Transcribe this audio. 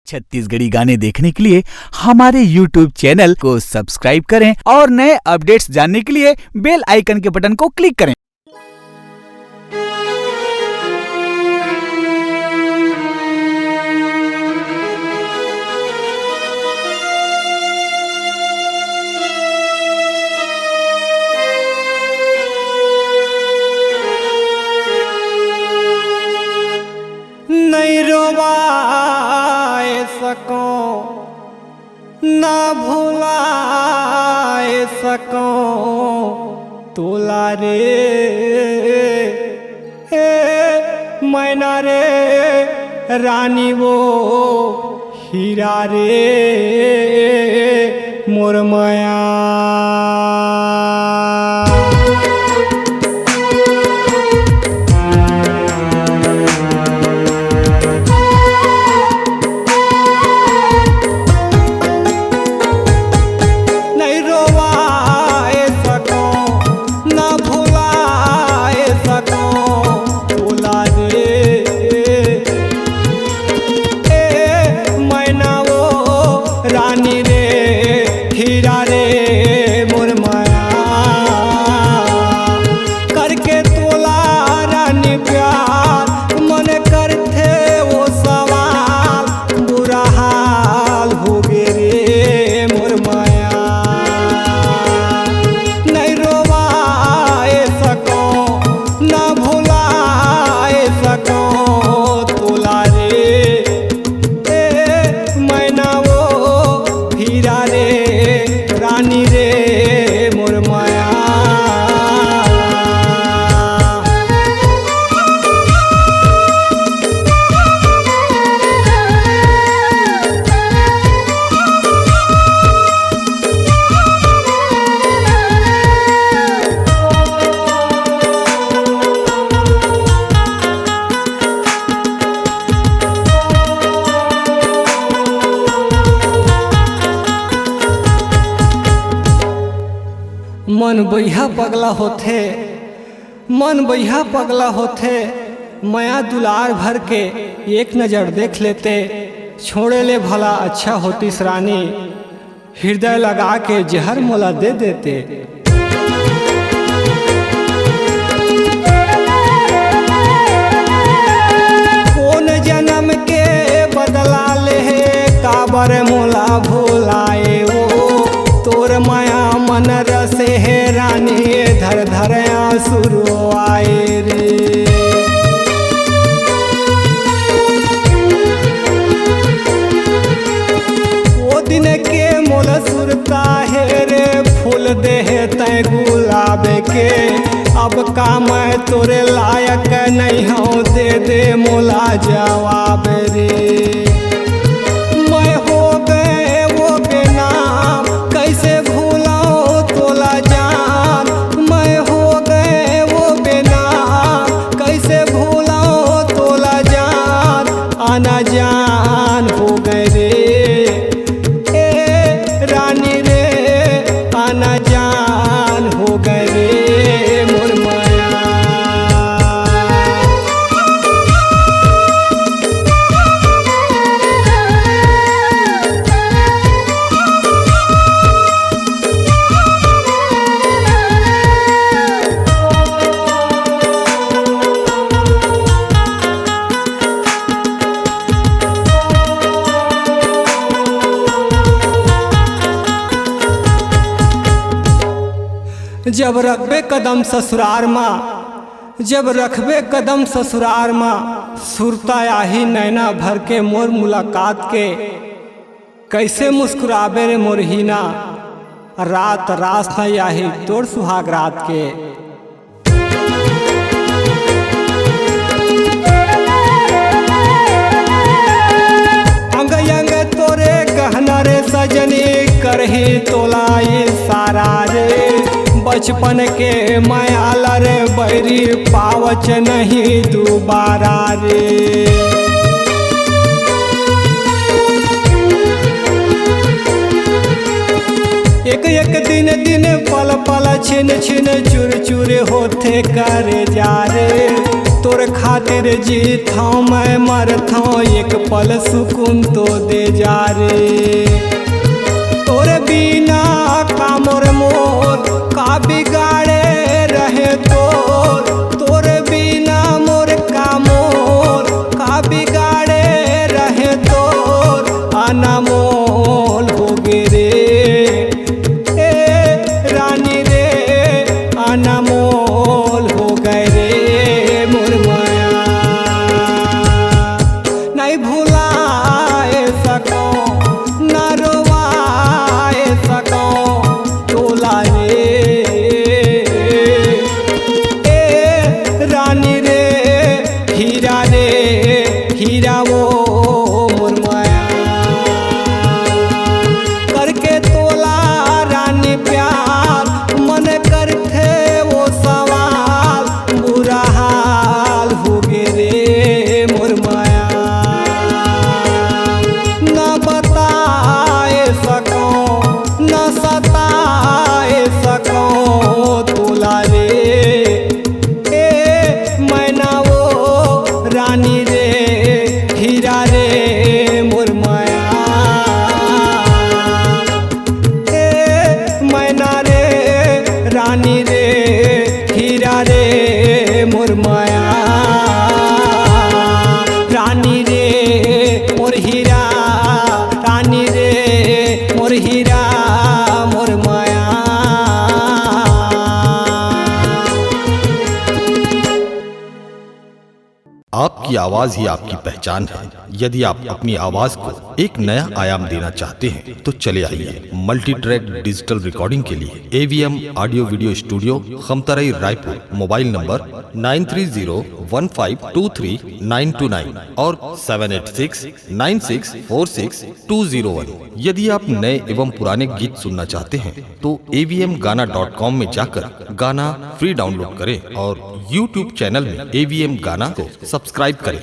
छत्तीसगढ़ी गाने देखने के लिए हमारे YouTube चैनल को सब्सक्राइब करें और नए अपडेट्स जानने के लिए बेल आइकन के बटन को क्लिक करें। नहीं रोवाए सको ना भुलाए सको तोला रे मैना रे रानी वो हीरा रे मोर माया। रानी रे हीरा रे मोर माया करके तोला रानी प्यार मन करते वो सवाल बुरा हाल हो गे रे मोर माया। नहीं रोवाए सको ना भुलाए सको तोला रे मैना वो हीरा रे रानी रे मोर माया। मन बइहा पगला होथे मन बइहा पगला होथे माया दुलार भर के एक नज़र देख लेते छोड़े ले भला अच्छा होती रानी हृदय लगा के जहर मोला दे देते। कौन जन्म के बदला ले काबर मोला भुलाए वो तोर माया मन रसे है रानी धर धर आंसू आए रे। वो दिन के मोल सुरता है रे फूल दे तय गुलाब के अब का मैं तोरे लायक नहीं हूँ दे दे मोला जवाब रे। मैं हो गए वो के नाम कैसे भूलाओ तोला जान मैं हो गए वो बेनाम कैसे भूलाओ तोला जान आना जान हो गए रे रानी रे आना जान हो गए रे मोर माया। जब रखबे कदम ससुरार माँ जब रखबे कदम ससुरार माँ सुरता आही नैना भर के मोर मुलाकात के कैसे मुस्कुराबे रे मोर हीना रात रास न आही तोर सुहाग रात के। अंग अंग तोरे गहना रे सजनी करही तोला सारा रे बचपन के माया रे बैरी पावच नहीं दोबारा रे। एक एक दिन दिन पल पल छिन छिन चूर चूर होते करे जा रे तोर खातिर जीता मैं मरता एक पल सुकून तो दे जा रे। तोर बिना का मोर मोर का बिगाड़े रहे तोर बिना मोर का मोर का बिगाड़े रहे तोर अनमोल हो गे रे रानी रे अनमोल हो गए रे मोर माया। नहीं भुलाए सको न रोवाए सको तोला रे रानी रे हीरा वो मोर माया। करके तोला रानी प्यार मन करते वो सवाल बुरा हाल हो गे रे मोर माया। न बताए सको न सताए सको तोला रे मैना वो रानी रे हीरा रे मोर माया। मैना रे रानी रे हीरा रे मोर माया। रानी रे मोर हीरा रानी रे मोर हीरा मोर माया। आपकी आवाज ही आपकी पहचान है। यदि आप अपनी आवाज को एक नया आयाम देना चाहते हैं तो चले आइए मल्टी ट्रैक डिजिटल रिकॉर्डिंग के लिए AVM audio video studio Khamtarai Raipur. Mobile number 9301523929 और 7869646201। यदि आप नए एवं पुराने गीत सुनना चाहते हैं तो avmgana.com में जाकर गाना फ्री डाउनलोड करें और YouTube चैनल में AVM गाना को सब्सक्राइब करें।